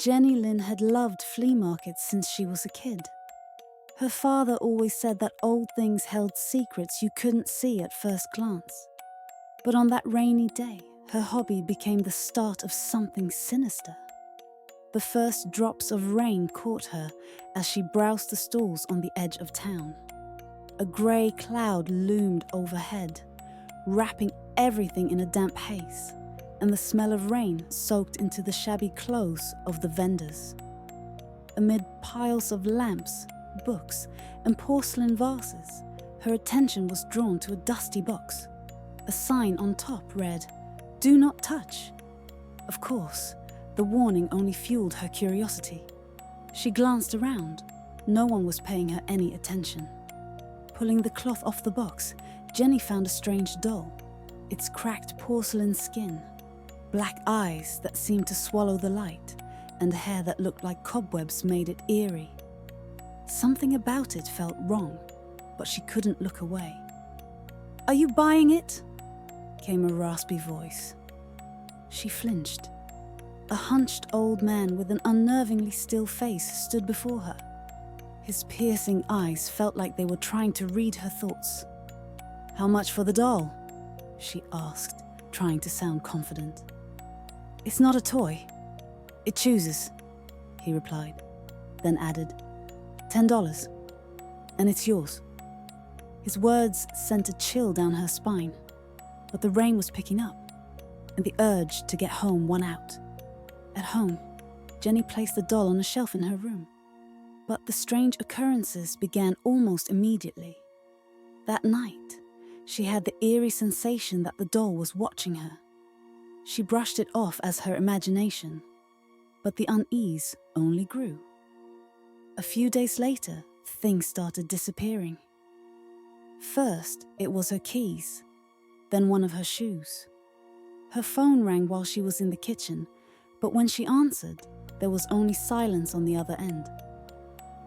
Jenny Lynn had loved flea markets since she was a kid. Her father always said that old things held secrets you couldn't see at first glance. But on that rainy day, her hobby became the start of something sinister. The first drops of rain caught her as she browsed the stalls on the edge of town. A grey cloud loomed overhead, wrapping everything in a damp haze, and the smell of rain soaked into the shabby clothes of the vendors. Amid piles of lamps, books, and porcelain vases, her attention was drawn to a dusty box. A sign on top read, "Do not touch." Of course, the warning only fueled her curiosity. She glanced around. No one was paying her any attention. Pulling the cloth off the box, Jenny found a strange doll. Its cracked porcelain skin, black eyes that seemed to swallow the light, and hair that looked like cobwebs made it eerie. Something about it felt wrong, but she couldn't look away. "Are you buying it?" came a raspy voice. She flinched. A hunched old man with an unnervingly still face stood before her. His piercing eyes felt like they were trying to read her thoughts. "How much for the doll?" she asked, trying to sound confident. "It's not a toy. It chooses," he replied, then added, $10, and it's yours." His words sent a chill down her spine, but the rain was picking up, and the urge to get home won out. At home, Jenny placed the doll on a shelf in her room. But the strange occurrences began almost immediately. That night, she had the eerie sensation that the doll was watching her. She brushed it off as her imagination, but the unease only grew. A few days later, things started disappearing. First, it was her keys, then one of her shoes. Her phone rang while she was in the kitchen, but when she answered, there was only silence on the other end.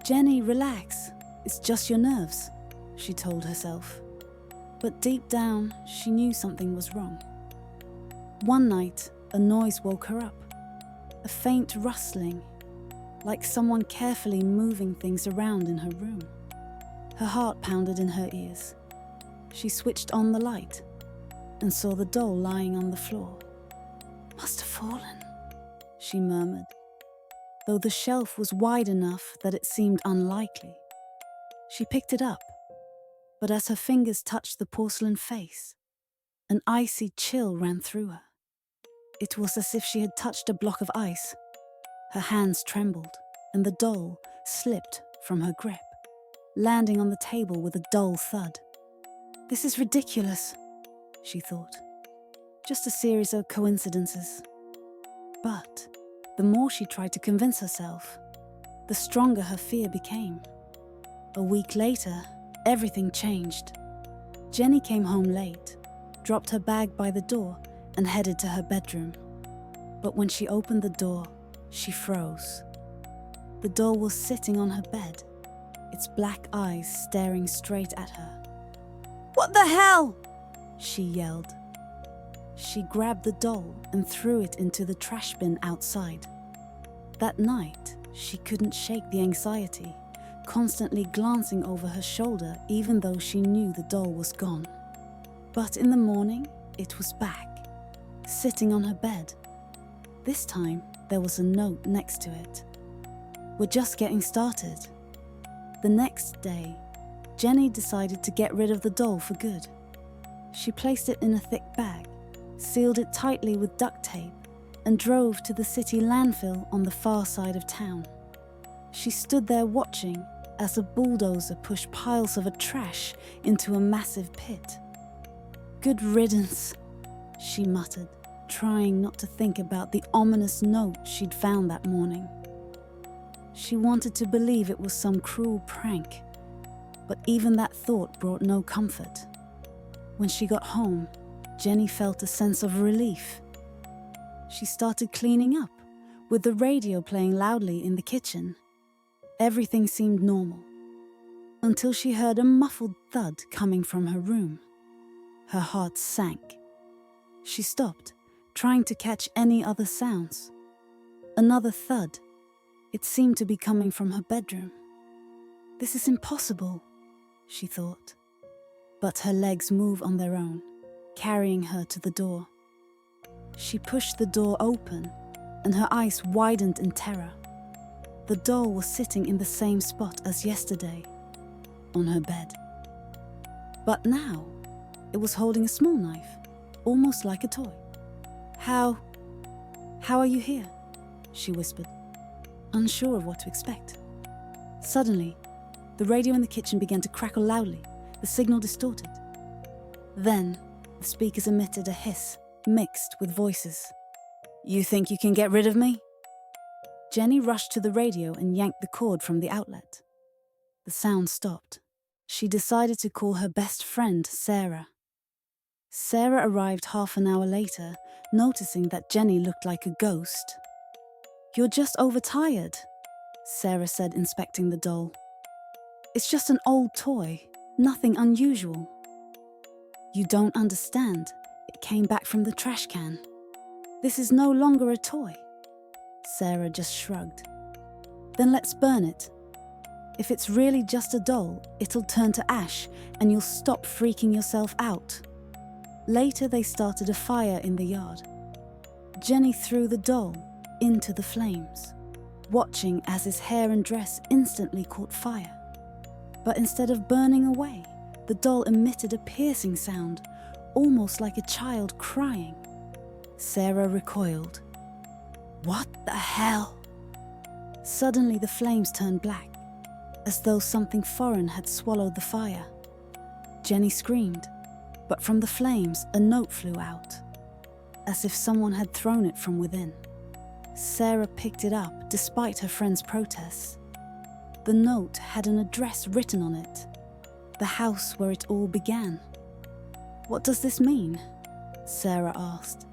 "Jenny, relax. It's just your nerves," she told herself. But deep down, she knew something was wrong. One night, a noise woke her up. A faint rustling, like someone carefully moving things around in her room. Her heart pounded in her ears. She switched on the light and saw the doll lying on the floor. "Must have fallen," she murmured, though the shelf was wide enough that it seemed unlikely. She picked it up, but as her fingers touched the porcelain face, an icy chill ran through her. It was as if she had touched a block of ice. Her hands trembled, and the doll slipped from her grip, landing on the table with a dull thud. "This is ridiculous," she thought. "Just a series of coincidences." But the more she tried to convince herself, the stronger her fear became. A week later, everything changed. Jenny came home late, dropped her bag by the door, and headed to her bedroom. But when she opened the door, she froze. The doll was sitting on her bed, its black eyes staring straight at her. "What the hell?" she yelled. She grabbed the doll and threw it into the trash bin outside. That night, she couldn't shake the anxiety, constantly glancing over her shoulder even though she knew the doll was gone. But in the morning, it was back, sitting on her bed. This time, there was a note next to it. "We're just getting started." The next day, Jenny decided to get rid of the doll for good. She placed it in a thick bag, sealed it tightly with duct tape, and drove to the city landfill on the far side of town. She stood there watching as a bulldozer pushed piles of trash into a massive pit. "Good riddance," she muttered, trying not to think about the ominous note she'd found that morning. She wanted to believe it was some cruel prank, but even that thought brought no comfort. When she got home, Jenny felt a sense of relief. She started cleaning up, with the radio playing loudly in the kitchen. Everything seemed normal, until she heard a muffled thud coming from her room. Her heart sank. She stopped, trying to catch any other sounds. Another thud. It seemed to be coming from her bedroom. This is impossible, she thought. But her legs move on their own, carrying her to the door. She pushed the door open, and her eyes widened in terror. The doll was sitting in the same spot as yesterday, on her bed. But now, it was holding a small knife, almost like a toy. How are you here? She whispered, unsure of what to expect. Suddenly, the radio in the kitchen began to crackle loudly, the signal distorted. Then, the speakers emitted a hiss, mixed with voices. You think you can get rid of me? Jenny rushed to the radio and yanked the cord from the outlet. The sound stopped. She decided to call her best friend, Sarah. Sarah arrived half an hour later, noticing that Jenny looked like a ghost. You're just overtired, Sarah said, inspecting the doll. It's just an old toy, nothing unusual. You don't understand. It came back from the trash can. This is no longer a toy. Sarah just shrugged. Then let's burn it. If it's really just a doll, it'll turn to ash and you'll stop freaking yourself out. Later, they started a fire in the yard. Jenny threw the doll into the flames, watching as his hair and dress instantly caught fire. But instead of burning away, the doll emitted a piercing sound, almost like a child crying. Sarah recoiled. What the hell? Suddenly the flames turned black, as though something foreign had swallowed the fire. Jenny screamed, but from the flames a note flew out, as if someone had thrown it from within. Sarah picked it up despite her friend's protests. The note had an address written on it, the house where it all began. What does this mean? Sarah asked,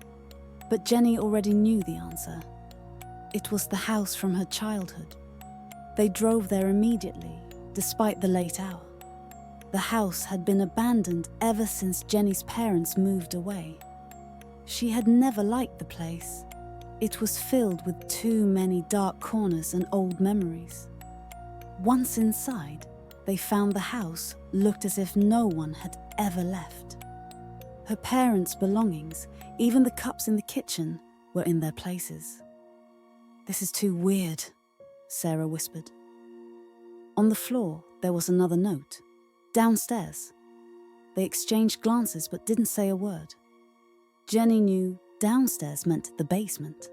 but Jenny already knew the answer. It was the house from her childhood. They drove there immediately, despite the late hour. The house had been abandoned ever since Jenny's parents moved away. She had never liked the place. It was filled with too many dark corners and old memories. Once inside, they found the house looked as if no one had ever left. Her parents' belongings, even the cups in the kitchen, were in their places. This is too weird, Sarah whispered. On the floor, there was another note. Downstairs. They exchanged glances but didn't say a word. Jenny knew downstairs meant the basement.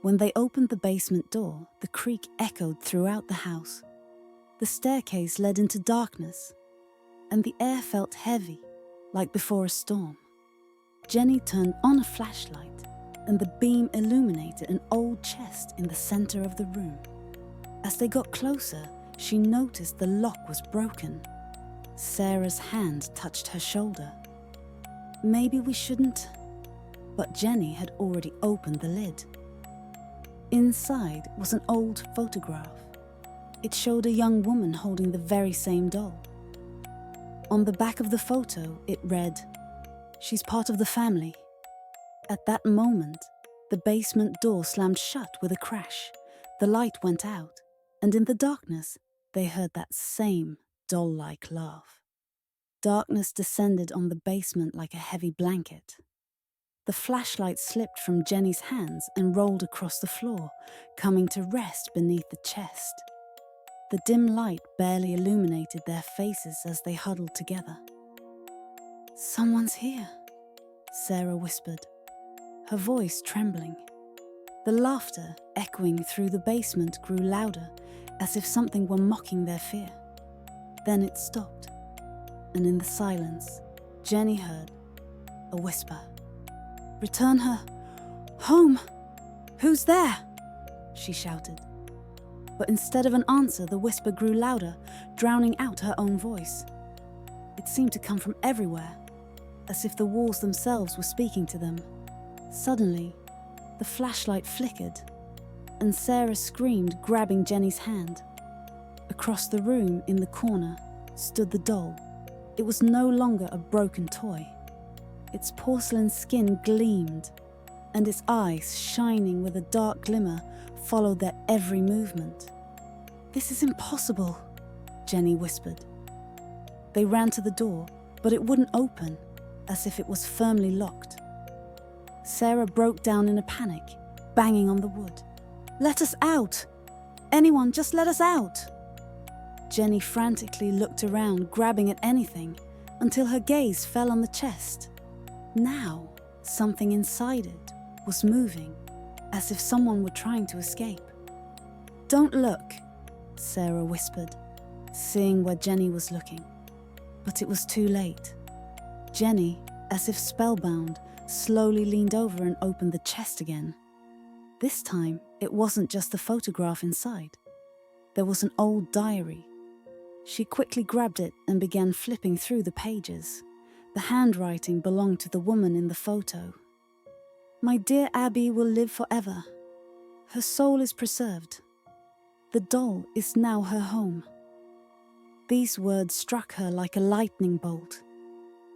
When they opened the basement door, the creak echoed throughout the house. The staircase led into darkness, and the air felt heavy, like before a storm. Jenny turned on a flashlight, and the beam illuminated an old chest in the center of the room. As they got closer, she noticed the lock was broken. Sarah's hand touched her shoulder. Maybe we shouldn't... But Jenny had already opened the lid. Inside was an old photograph. It showed a young woman holding the very same doll. On the back of the photo, it read, "She's part of the family." At that moment, the basement door slammed shut with a crash. The light went out, and in the darkness, they heard that same doll-like laugh. Darkness descended on the basement like a heavy blanket. The flashlight slipped from Jenny's hands and rolled across the floor, coming to rest beneath the chest. The dim light barely illuminated their faces as they huddled together. "Someone's here," Sarah whispered, her voice trembling. The laughter, echoing through the basement, grew louder, as if something were mocking their fear. Then it stopped, and in the silence, Jenny heard a whisper. "Return her home! Who's there?" she shouted. But instead of an answer, the whisper grew louder, drowning out her own voice. It seemed to come from everywhere, as if the walls themselves were speaking to them. Suddenly, the flashlight flickered, and Sarah screamed, grabbing Jenny's hand. Across the room, in the corner, stood the doll. It was no longer a broken toy. Its porcelain skin gleamed, and its eyes, shining with a dark glimmer, followed their every movement. "This is impossible," Jenny whispered. They ran to the door, but it wouldn't open, as if it was firmly locked. Sarah broke down in a panic, banging on the wood. "Let us out! Anyone, just let us out!" Jenny frantically looked around, grabbing at anything, until her gaze fell on the chest. Now, something inside it was moving, as if someone were trying to escape. "Don't look," Sarah whispered, seeing where Jenny was looking. But it was too late. Jenny, as if spellbound, slowly leaned over and opened the chest again. This time, it wasn't just the photograph inside. There was an old diary. She quickly grabbed it and began flipping through the pages. The handwriting belonged to the woman in the photo. "My dear Abby will live forever. Her soul is preserved. The doll is now her home." These words struck her like a lightning bolt.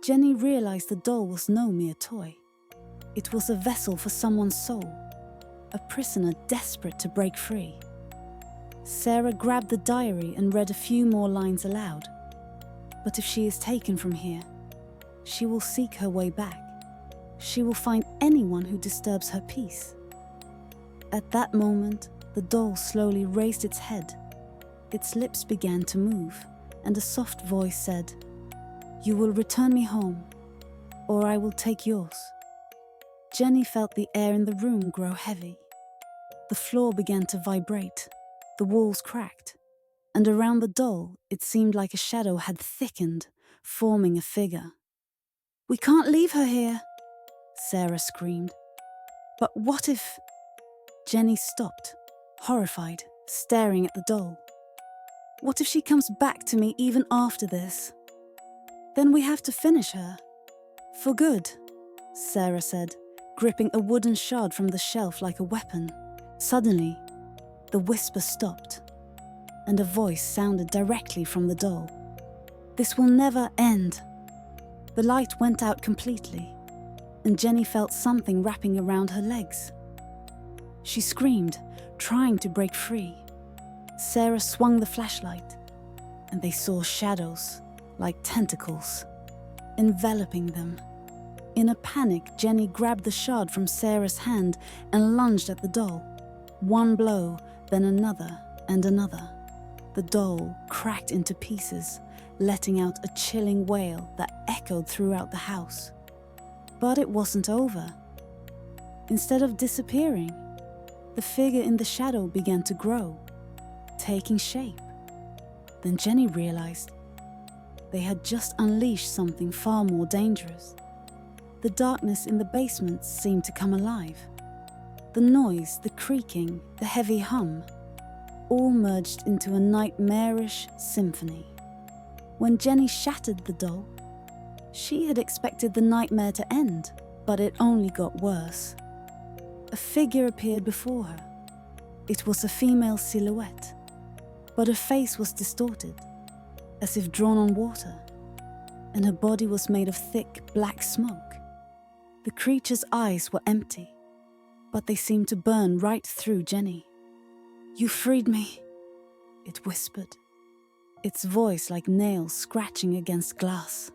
Jenny realized the doll was no mere toy. It was a vessel for someone's soul, a prisoner desperate to break free. Sarah grabbed the diary and read a few more lines aloud. "But if she is taken from here, she will seek her way back. She will find anyone who disturbs her peace." At that moment, the doll slowly raised its head. Its lips began to move, and a soft voice said, "You will return me home, or I will take yours." Jenny felt the air in the room grow heavy. The floor began to vibrate, the walls cracked, and around the doll it seemed like a shadow had thickened, forming a figure. "We can't leave her here," Sarah screamed. "But what if—" Jenny stopped, horrified, staring at the doll. "What if she comes back to me even after this? Then we have to finish her. For good," Sarah said, gripping a wooden shard from the shelf like a weapon. Suddenly, the whisper stopped, and a voice sounded directly from the doll. "This will never end." The light went out completely, and Jenny felt something wrapping around her legs. She screamed, trying to break free. Sarah swung the flashlight, and they saw shadows, like tentacles, enveloping them. In a panic, Jenny grabbed the shard from Sarah's hand and lunged at the doll. One blow, then another and another. The doll cracked into pieces, letting out a chilling wail that echoed throughout the house. But it wasn't over. Instead of disappearing, the figure in the shadow began to grow, taking shape. Then Jenny realized they had just unleashed something far more dangerous. The darkness in the basement seemed to come alive. The noise, the creaking, the heavy hum, all merged into a nightmarish symphony. When Jenny shattered the doll, she had expected the nightmare to end, but it only got worse. A figure appeared before her. It was a female silhouette, but her face was distorted, as if drawn on water, and her body was made of thick, black smoke. The creature's eyes were empty, but they seemed to burn right through Jenny. "You freed me," it whispered, its voice like nails scratching against glass.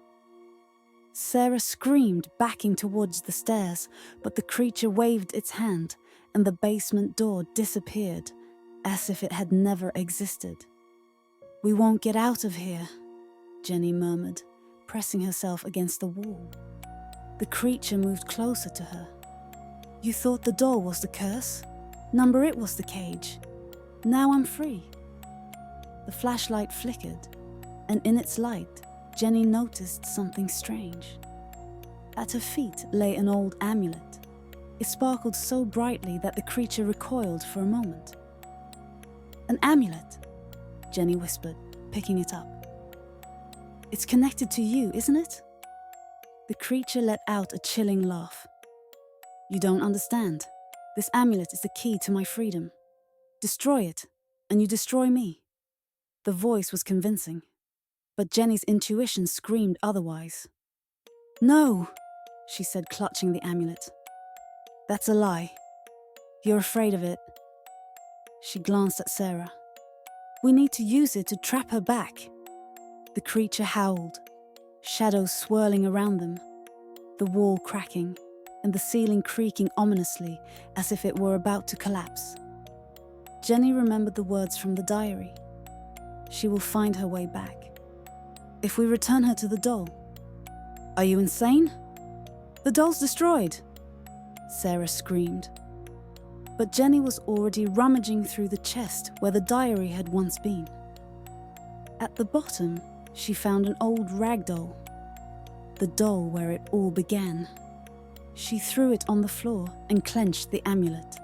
Sarah screamed, backing towards the stairs, but the creature waved its hand, and the basement door disappeared, as if it had never existed. "We won't get out of here," Jenny murmured, pressing herself against the wall. The creature moved closer to her. "You thought the doll was the curse? Number it was the cage. Now I'm free." The flashlight flickered, and in its light, Jenny noticed something strange. At her feet lay an old amulet. It sparkled so brightly that the creature recoiled for a moment. "An amulet," Jenny whispered, picking it up. "It's connected to you, isn't it?" The creature let out a chilling laugh. "You don't understand. This amulet is the key to my freedom. Destroy it, and you destroy me." The voice was convincing, but Jenny's intuition screamed otherwise. "No," she said, clutching the amulet. That's a lie. You're afraid of it. She glanced at Sarah. We need to use it to trap her back. The creature howled, shadows swirling around them, the wall cracking, and the ceiling creaking ominously as if it were about to collapse. Jenny remembered the words from the diary. She will find her way back. If we return her to the doll. Are you insane? The doll's destroyed, Sarah screamed. But Jenny was already rummaging through the chest where the diary had once been. At the bottom, she found an old rag doll. The doll where it all began. She threw it on the floor and clenched the amulet.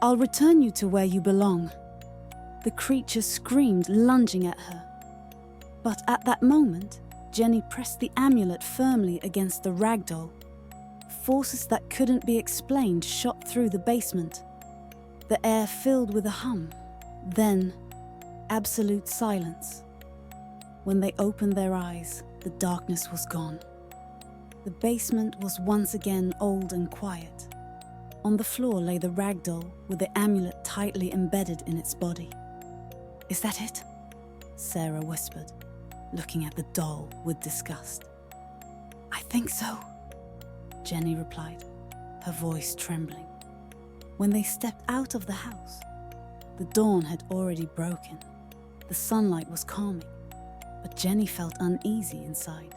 I'll return you to where you belong. The creature screamed, lunging at her. But at that moment, Jenny pressed the amulet firmly against the rag doll. Forces that couldn't be explained shot through the basement. The air filled with a hum. Then, absolute silence. When they opened their eyes, the darkness was gone. The basement was once again old and quiet. On the floor lay the rag doll with the amulet tightly embedded in its body. Is that it? Sarah whispered, looking at the doll with disgust. I think so, Jenny replied, her voice trembling. When they stepped out of the house, the dawn had already broken. The sunlight was calming, but Jenny felt uneasy inside.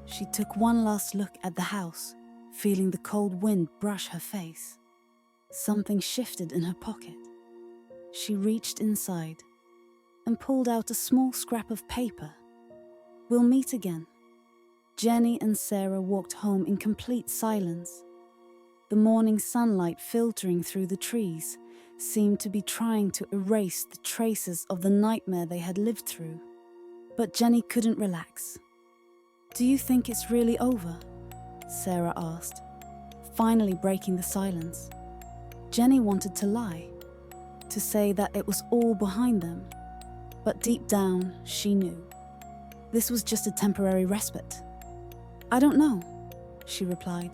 She took one last look at the house, feeling the cold wind brush her face. Something shifted in her pocket. She reached inside and pulled out a small scrap of paper. We'll meet again. Jenny and Sarah walked home in complete silence. The morning sunlight filtering through the trees seemed to be trying to erase the traces of the nightmare they had lived through. But Jenny couldn't relax. Do you think it's really over? Sarah asked, finally breaking the silence. Jenny wanted to lie, to say that it was all behind them. But deep down, she knew. This was just a temporary respite. I don't know, she replied,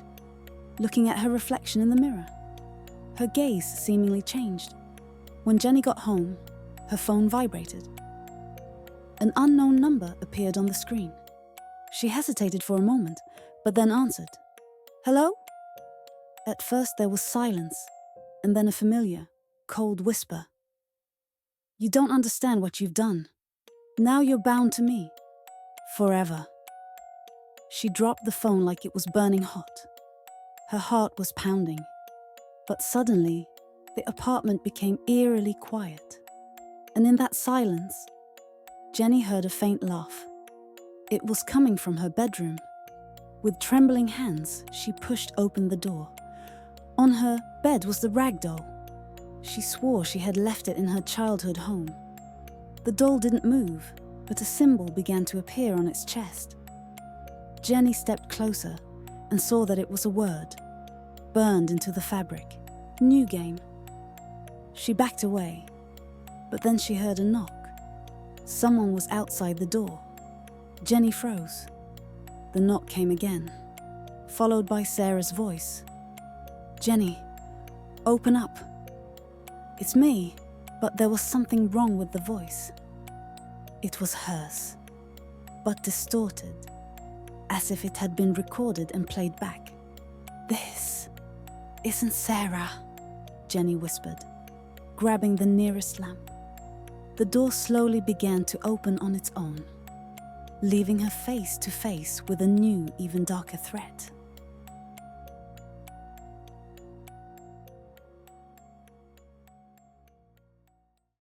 looking at her reflection in the mirror. Her gaze seemingly changed. When Jenny got home, her phone vibrated. An unknown number appeared on the screen. She hesitated for a moment, but then answered. Hello? At first there was silence, and then a familiar, cold whisper. You don't understand what you've done. Now you're bound to me. Forever. She dropped the phone like it was burning hot. Her heart was pounding. But suddenly, the apartment became eerily quiet. And in that silence, Jenny heard a faint laugh. It was coming from her bedroom. With trembling hands, she pushed open the door. On her bed was the rag doll. She swore she had left it in her childhood home. The doll didn't move, but a symbol began to appear on its chest. Jenny stepped closer and saw that it was a word, burned into the fabric. New game. She backed away, but then she heard a knock. Someone was outside the door. Jenny froze. The knock came again, followed by Sarah's voice. Jenny, open up. It's me, but there was something wrong with the voice. It was hers, but distorted, as if it had been recorded and played back. This isn't Sarah, Jenny whispered, grabbing the nearest lamp. The door slowly began to open on its own, leaving her face to face with a new, even darker threat.